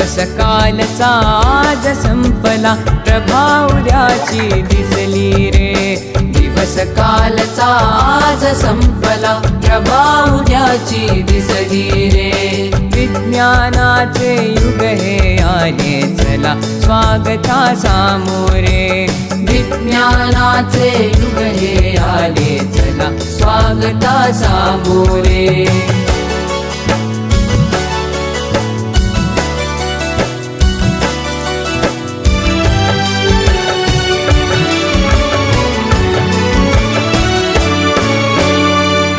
दिवस कालचा आज संपला, प्रभा उद्याची दिसली रे. दिवस कालचा आज संपला, प्रभा उद्याची दिसली रे. विज्ञानाचे युग हे आले चला, स्वागता सामोरे. विज्ञानाचे युग हे आले चला, स्वागता सामोरे.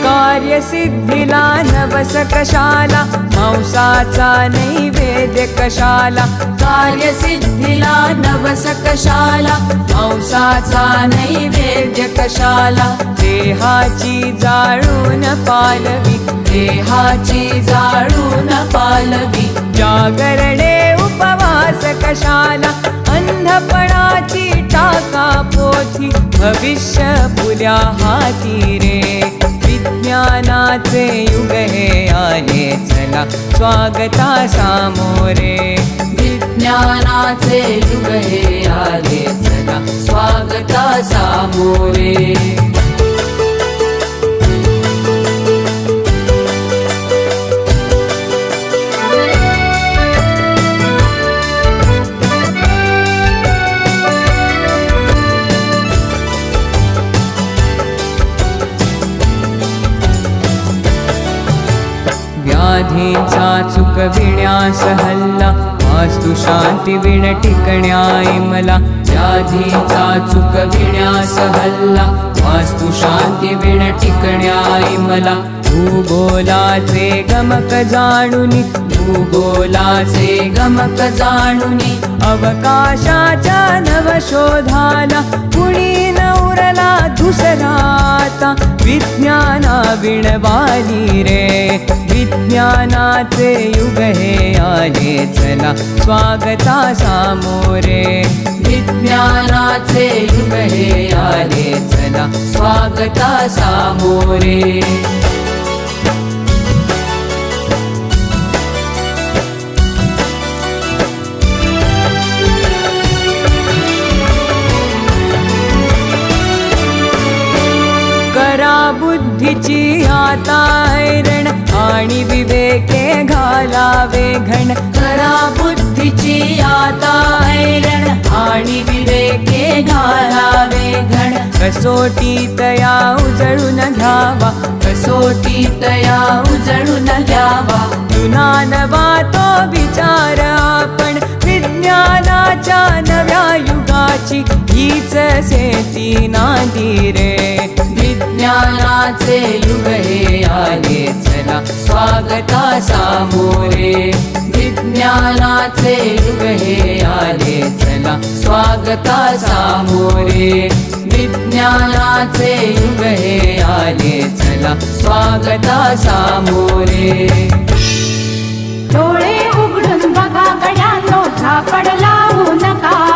कार्यसिद्धीला नवस कशाला, मांसाचा नैवेद्य कशाला. कार्यसिद्धीला नवस कशाला, मांसाचा नैवेद्य कशाला. देहाची जाळून पालवी, देहाची जाळून पालवी. जागरणे उपवास कशाला, अंधपणाची टाका पोथी. भविष्य पुऱ्या हाती रे. विज्ञानाचे युग हे आले चला, स्वागता सामोरे. विज्ञानाचे युग हे आले चला, स्वागता सामोरे. व्याधींचा चुकविण्यास हल्ला, वास्तु शांती विण टिकण्याई मला. व्याधींचा चुकविण्यास हल्ला, वास्तु शांती विण टिकण्याई मला. भूगोलाचे गमक जाणुनी, भूगोलाचे गमक जाणुनी. अवकाशाच्या नवशोधाला, कुणी न उरला दुसरा आता. विज्ञाना विणवाली रे. विज्ञानाचे युग हे आले चला, स्वागता सामोरे. विज्ञानाचे युग हे आले चला, स्वागता सामोरे. करा बुद्धीची आता ऐरण, आणि विवेके घालावे घण. करा बुद्धीची आता ऐरण, आणि विवेके घालावे घण. कसोटीत या उजळून घ्यावा, कसोटीत या उजळून घ्यावा. जुना नवा तो विचार आपण, विज्ञानाच्या नव्या युगाची हीच सेती नांदी रे. विज्ञानाचे युग हे आले चला, स्वागता सामोरे. विज्ञानाचे युग हे आले चला, स्वागता सामोरे. विज्ञानाचे युग हे आले चला, स्वागता सामोरे. डोळे उघडून बघा गड्यांनो, झापड लावू नका.